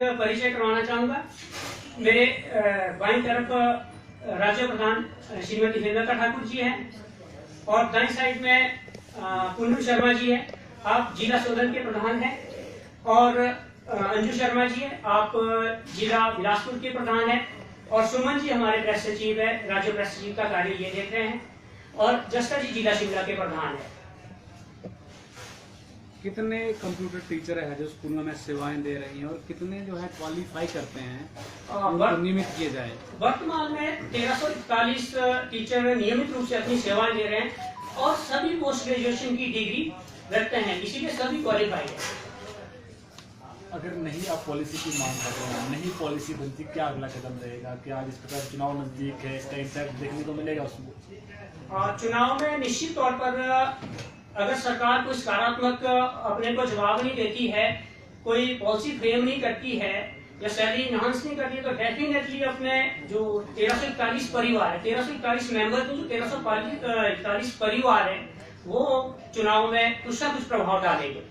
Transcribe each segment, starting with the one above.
परिचय करवाना चाहूंगा। मेरे बाईं तरफ राज्य प्रधान श्रीमती हेमलता ठाकुर जी हैं और दाईं साइड में पुनू शर्मा जी हैं। आप जिला सोलन के प्रधान हैं और अंजू शर्मा जी हैं, आप जिला बिलासपुर के प्रधान हैं और सुमन जी हमारे प्रेस सचिव है, राज्य प्रेस सचिव का कार्य ये देख रहे हैं और जस्टा जी जिला शिमला के प्रधान है। कितने कंप्यूटर टीचर है जो स्कूलों में सेवाएं दे रही हैं और कितने जो है क्वालिफाई करते हैं नियमित किए जाए? वर्तमान में 1341 टीचर नियमित रूप से अपनी सेवाएं दे रहे हैं और सभी पोस्ट ग्रेजुएशन की डिग्री रखते हैं, इसीलिए सभी क्वालिफाइड है। अगर नहीं आप पॉलिसी की मांग कर रहे हैं, नहीं पॉलिसी बनती, क्या अगला कदम रहेगा? क्या आज इस प्रकार चुनाव नजदीक है, इसका इम्पैक्ट देखने को मिलेगा उसमें? चुनाव में निश्चित तौर पर अगर सरकार कोई सकारात्मक अपने को जवाब नहीं देती है, कोई पॉलिसी फ्रेम नहीं करती है या सैलरी इनहांस नहीं करती है, तो डेफिनेटली अपने जो 1341 परिवार है, 1341 मेंबर के जो 1341 परिवार है, वो चुनाव में कुछ ना कुछ प्रभाव डालेंगे।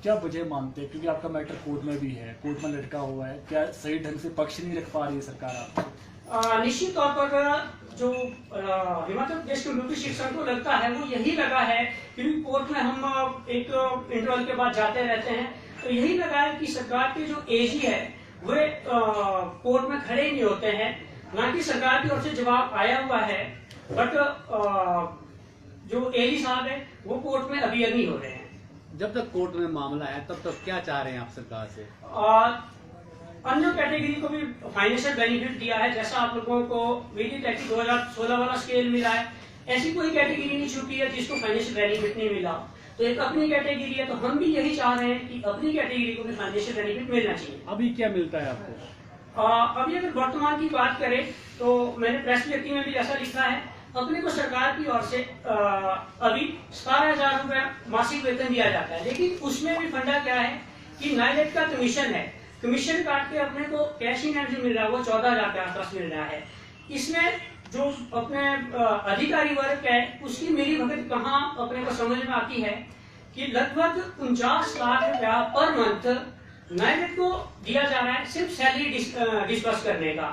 क्या वजह मानते हैं? क्योंकि आपका मैटर कोर्ट में भी है, कोर्ट में लटका हुआ है, क्या सही ढंग से पक्ष नहीं रख पा रही है सरकार आपको? निश्चित तौर पर जो हिमाचल प्रदेश कंप्यूटर शिक्षण को लगता है वो यही लगा है, क्योंकि कोर्ट में हम एक इंटरवल के बाद जाते रहते हैं, तो यही लगा है कि सरकार के जो एजी है वे कोर्ट में खड़े नहीं होते हैं। हालांकि सरकार की ओर से जवाब आया हुआ है, बट जो एजी साहब है वो कोर्ट में अभी नहीं हो रहे हैं। जब तक कोर्ट में मामला है तब तक क्या चाह रहे हैं आप सरकार से? अन्य कैटेगरी को भी फाइनेंशियल बेनिफिट दिया है, जैसा आप लोगों को विद्युत एक्ट 2016 वाला स्केल मिला है, ऐसी कोई कैटेगरी नहीं छूटी है जिसको फाइनेंशियल बेनिफिट नहीं मिला। तो एक अपनी कैटेगरी है, तो हम भी यही चाह रहे हैं कि अपनी कैटेगरी को भी फाइनेंशियल बेनिफिट मिलना चाहिए। अभी क्या मिलता है आपको? अभी अगर वर्तमान की बात करें तो मैंने प्रेस विज्ञप्ति में भी ऐसा लिखा है, अपने को सरकार की ओर से अभी 17,000 रुपए मासिक वेतन दिया जाता है, लेकिन उसमें भी फंडा क्या है कि नाइलेट का कमीशन है, कमीशन काट के अपने को कैश इन हैंड जो मिल रहा है वो 14,000 के आसपास मिल रहा है। इसमें जो अपने अधिकारी वर्ग है उसकी मिली भगत कहाँ अपने को समझ में आती है कि लगभग 49 लाख रुपया पर मंथ नाइलेट को दिया जा रहा है सिर्फ सैलरी डिस्बर्स करने का।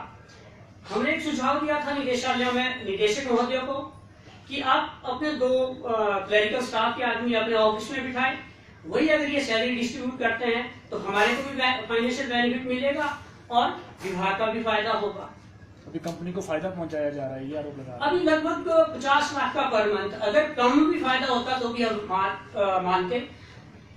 हमने एक सुझाव दिया था निदेशालय में निदेशक महोदय को कि आप अपने 2 क्लरिकल स्टाफ के आदमी अपने ऑफिस में बिठाएं, वही अगर ये सैलरी डिस्ट्रीब्यूट करते हैं तो हमारे को भी फाइनेंशियल बेनिफिट मिलेगा और विभाग का भी फायदा होगा। अभी कंपनी को फायदा पहुंचाया जा रहा है, ये आरोप लगा। अभी लगभग 50 लाख का पर मंथ, अगर कम भी फायदा होता तो भी हम मानते।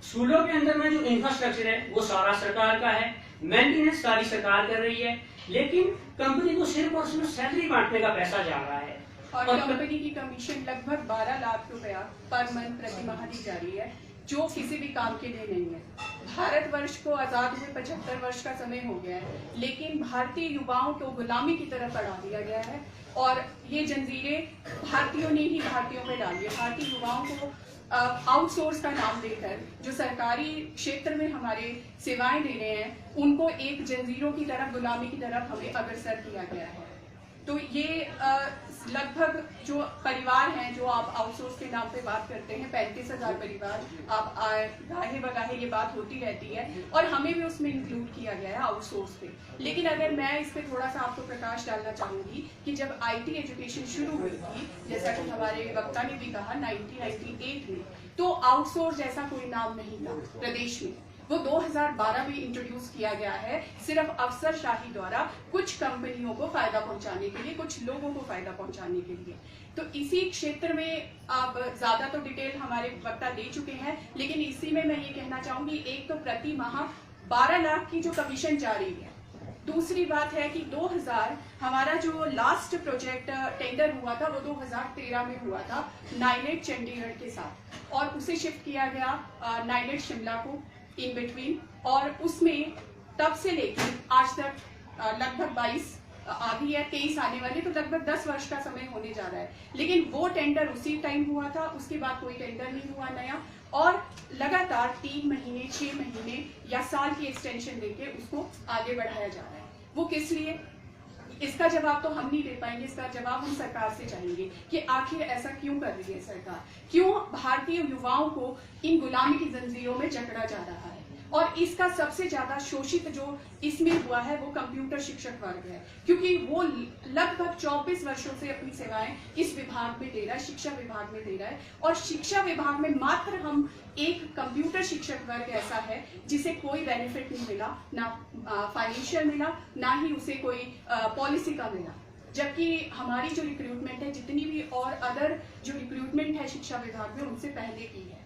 स्कूलों के अंदर में जो इंफ्रास्ट्रक्चर है वो सारा सरकार का है, मेंटेनेंस सारी सरकार कर रही है, लेकिन कंपनी को सिर्फ और सिर्फ सैलरी बांटने का पैसा जा रहा है और कंपनी की कमीशन लगभग 12 लाख रुपया पर मंथ प्रति माह दी जा रही है, जो किसी भी काम के लिए नहीं है। भारतवर्ष को आजाद हुए 75 वर्ष का समय हो गया है, लेकिन भारतीय युवाओं को गुलामी की तरफ बढ़ा दिया गया है और ये जंजीरें भारतीयों ने ही भारतीयों में डाली है। भारतीय युवाओं को आउटसोर्स का नाम देकर जो सरकारी क्षेत्र में हमारे सेवाएं दे रहे हैं, उनको एक जंजीरों की तरफ, गुलामी की तरफ हमें अग्रसर किया गया है। तो ये लगभग जो परिवार हैं जो आप आउटसोर्स के नाम पे बात करते हैं, 35,000 परिवार, आप गाहे बगाहे ये बात होती रहती है और हमें भी उसमें इंक्लूड किया गया है आउटसोर्स पे। लेकिन अगर मैं इस पे थोड़ा सा आपको प्रकाश डालना चाहूंगी कि जब IT एजुकेशन शुरू हुई थी, जैसा कि हमारे वक्ता ने भी कहा 1998 में, तो आउटसोर्स जैसा कोई नाम नहीं था प्रदेश में। वो 2012 में इंट्रोड्यूस किया गया है, सिर्फ अफसरशाही द्वारा कुछ कंपनियों को फायदा पहुंचाने के लिए, कुछ लोगों को फायदा पहुंचाने के लिए। तो इसी क्षेत्र में आप ज्यादा तो डिटेल हमारे वक्ता दे चुके हैं, लेकिन इसी में मैं ये कहना चाहूंगी, एक तो प्रति माह 12 लाख की जो कमीशन जारी है। दूसरी बात है कि 2000 हमारा जो लास्ट प्रोजेक्ट टेंडर हुआ था वो 2013 में हुआ था नाइलेट चंडीगढ़ के साथ, और उसे शिफ्ट किया गया नाइलेट शिमला को इन बिटवीन, और उसमें तब से लेकर आज तक लगभग 22 आधी है, 23 आने वाले, तो लगभग 10 वर्ष का समय होने जा रहा है। लेकिन वो टेंडर उसी टाइम हुआ था, उसके बाद कोई टेंडर नहीं हुआ नया, और लगातार 3 महीने, 6 महीने या साल की एक्सटेंशन देके उसको आगे बढ़ाया जा रहा है। वो किस लिए? इसका जवाब तो हम नहीं दे पाएंगे, इसका जवाब हम सरकार से चाहेंगे कि आखिर ऐसा क्यों कर रही है सरकार, क्यों भारतीय युवाओं को इन गुलामी की जंजीरों में जकड़ा जा रहा है। और इसका सबसे ज्यादा शोषित जो इसमें हुआ है वो कंप्यूटर शिक्षक वर्ग है, क्योंकि वो लगभग 24 वर्षों से अपनी सेवाएं इस विभाग में दे रहा है, शिक्षा विभाग में दे रहा है। और शिक्षा विभाग में मात्र हम एक कंप्यूटर शिक्षक वर्ग ऐसा है जिसे कोई बेनिफिट नहीं मिला, ना फाइनेंशियल मिला, ना ही उसे कोई पॉलिसी का मिला। जबकि हमारी जो रिक्रूटमेंट है, जितनी भी और अदर जो रिक्रूटमेंट है शिक्षा विभाग में, उनसे पहले की है।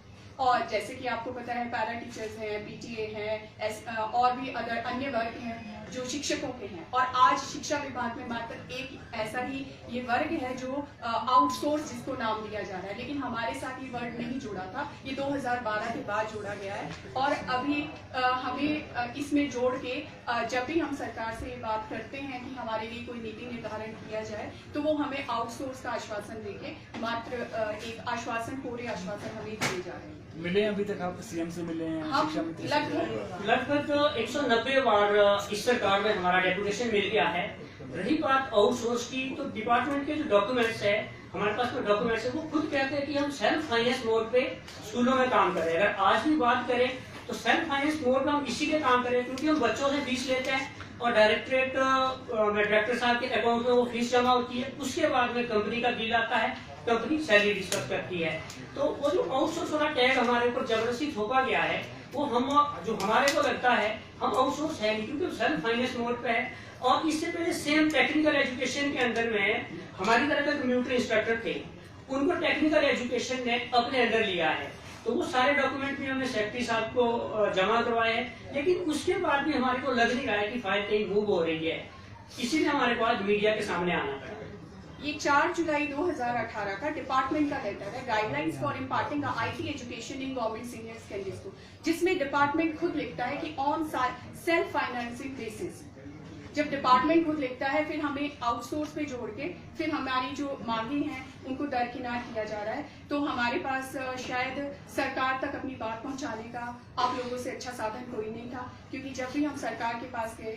और जैसे कि आपको पता है पैरा टीचर्स हैं, पीटीए हैं, और भी अदर अन्य वर्ग हैं जो शिक्षकों के हैं। और आज शिक्षा विभाग में मात्र एक ऐसा ही ये वर्ग है जो आउटसोर्स जिसको नाम दिया जा रहा है, लेकिन हमारे साथ ये वर्ग नहीं जुड़ा था, ये 2012 के बाद जोड़ा गया है। और अभी हमें इसमें जोड़ के जब भी हम सरकार से ये बात करते हैं कि हमारे लिए कोई नीति निर्धारण किया जाए, तो वो हमें आउटसोर्स का आश्वासन देके मात्र एक आश्वासन, पूरे आश्वासन हमें दिए जा रहे हैं। मिले अभी तक आप सीएम से मिले हैं, हम शिक्षा मंत्री से मिले हैं? लगभग 190 बार इस सरकार में हमारा डेपुटेशन मिल गया है। रही बात आउटसोर्स की, तो डिपार्टमेंट के जो डॉक्यूमेंट्स है, हमारे पास जो डॉक्यूमेंट्स है, वो खुद कहते हैं कि हम सेल्फ फाइनेंस मोड पे स्कूलों में काम कर रहे हैं। अगर आज भी बात करें तो सेल्फ फाइनेंस मोड में हम इसीलिए काम कर रहे हैं क्योंकि हम बच्चों से फीस लेते हैं और डायरेक्टरेट में डायरेक्टर साहब के अकाउंट में वो फीस जमा होती है। उसके बाद में कंपनी का बिल आता है, कंपनी सैलरी डिस्कस करती है। तो वो जो आउटसोर्स वाला टैग हमारे ऊपर जबरदस्ती थोपा गया है, वो हम जो हमारे को लगता है हम आउटसोर्स है नहीं, क्योंकि सेल्फ फाइनेंस मोड पे है। और इससे पहले सेम टेक्निकल एजुकेशन के अंदर में हमारी तरह के कंप्यूटर इंस्ट्रक्टर थे, उनको टेक्निकल एजुकेशन ने अपने अंडर लिया है। तो वो सारे डॉक्यूमेंट भी हमने सेक्रेटरी साहब को जमा करवाए हैं, लेकिन उसके बाद भी हमारे को लग नहीं रहा है कि फाइल कहीं मूव हो रही है। इसीलिए हमारे को आज मीडिया के सामने आना पड़ा। ये 4 जुलाई 2018 का डिपार्टमेंट का लेटर है, guidelines for imparting IT education in government senior secondary school, जिसमें डिपार्टमेंट खुद लिखता है कि ऑन सेल्फ फाइनेंसिंग बेसिस। जब डिपार्टमेंट खुद लिखता है, फिर हमें आउटसोर्स पे जोड़ के फिर हमारी जो मांगे हैं उनको दरकिनार किया जा रहा है। तो हमारे पास शायद सरकार तक अपनी बात पहुंचाने का आप लोगों से अच्छा साधन कोई नहीं था, क्योंकि जब भी हम सरकार के पास गए,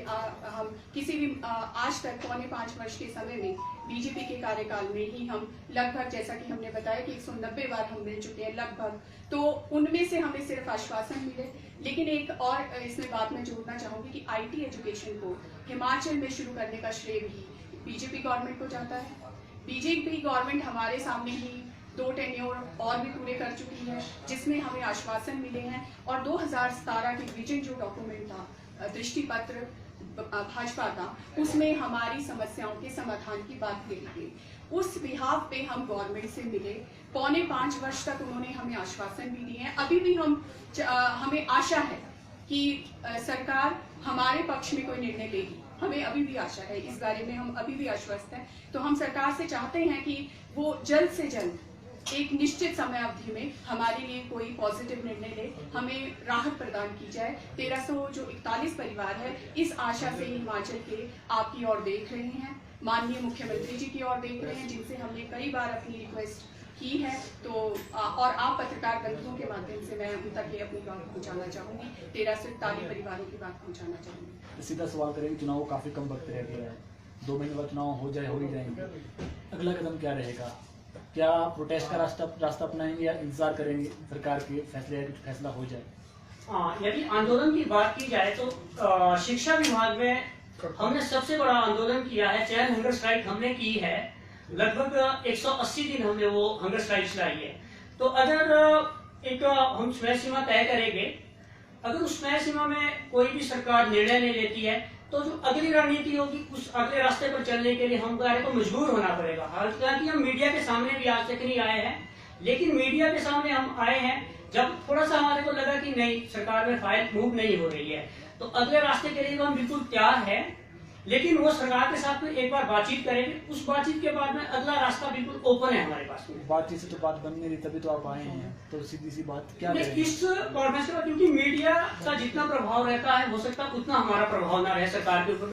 हम किसी भी आज तक 4.5 वर्ष के समय में बीजेपी के कार्यकाल में ही हम लगभग, जैसा कि हमने बताया कि 190 बार हम मिल चुके हैं लगभग, तो उनमें से हमें सिर्फ आश्वासन मिले। लेकिन एक और इसमें बात मैं जोड़ना चाहूंगी कि आईटी एजुकेशन को हिमाचल में शुरू करने का श्रेय भी बीजेपी गवर्नमेंट को जाता है। बीजेपी गवर्नमेंट हमारे सामने ही 2 टेन्योर और भी पूरे कर चुकी है, जिसमें हमें आश्वासन मिले हैं। और 2017 के विजन जो डॉक्यूमेंट था, दृष्टि पत्र भाजपा का, उसमें हमारी समस्याओं के समाधान की बात कही गई। उस बिहाफ पे हम गवर्नमेंट से मिले, 4.25 वर्ष तक उन्होंने हमें आश्वासन भी दिए हैं। अभी भी हमें आशा है कि सरकार हमारे पक्ष में कोई निर्णय लेगी, हमें अभी भी आशा है, इस बारे में हम अभी भी आश्वस्त हैं। तो हम सरकार से चाहते हैं कि वो जल्द से जल्द एक निश्चित समय अवधि में हमारे लिए कोई पॉजिटिव निर्णय ले, हमें राहत प्रदान की जाए। 1341 परिवार है, इस आशा से हिमाचल के आपकी ओर देख रहे हैं, माननीय मुख्यमंत्री जी की ओर देख रहे हैं, जिनसे हमने कई बार अपनी रिक्वेस्ट की है। तो और आप पत्रकार बंधुओं के माध्यम से मैं उन तक ये अपनी बात पहुंचाना चाहूंगी, 1341 परिवारों की बात पहुंचाना चाहूंगी। सीधा सवाल करेंगे, चुनाव काफी कम वक्त रह गया है, 2 महीने बाद चुनाव हो ही जाएंगे, अगला कदम क्या रहेगा? क्या प्रोटेस्ट का रास्ता अपनाएंगे या इंतजार करेंगे सरकार के फैसला हो जाए? यदि आंदोलन की बात की जाए तो शिक्षा विभाग में हमने सबसे बड़ा आंदोलन किया है, चैन हंगर स्ट्राइक हमने की है। लगभग 180 दिन हमने वो हंगर स्ट्राइक चलाई है। तो अगर एक हम समय सीमा तय करेंगे, अगर उस समय सीमा में कोई भी सरकार निर्णय नहीं लेती है, तो जो अगली रणनीति होगी उस अगले रास्ते पर चलने के लिए हमारे को मजबूर होना पड़ेगा। हालांकि हम मीडिया के सामने भी आज तक नहीं आए हैं, लेकिन मीडिया के सामने हम आए हैं जब थोड़ा सा हमारे को लगा कि नहीं, सरकार में फाइल मूव नहीं हो रही है। तो अगले रास्ते के लिए हम बिल्कुल तैयार हैं, लेकिन वो सरकार के साथ में एक बार बातचीत करेंगे। उस बातचीत के बाद में अगला रास्ता बिल्कुल ओपन है हमारे पास में। बातचीत से तो बात बन नहीं रही, तभी तो आप आए हैं, तो सीधी सी बात क्या करेंगे? इस कॉन्फ्रेंस के बाद, क्योंकि मीडिया का जितना प्रभाव रहता है, हो सकता है उतना हमारा प्रभाव ना रहे सरकार के ऊपर।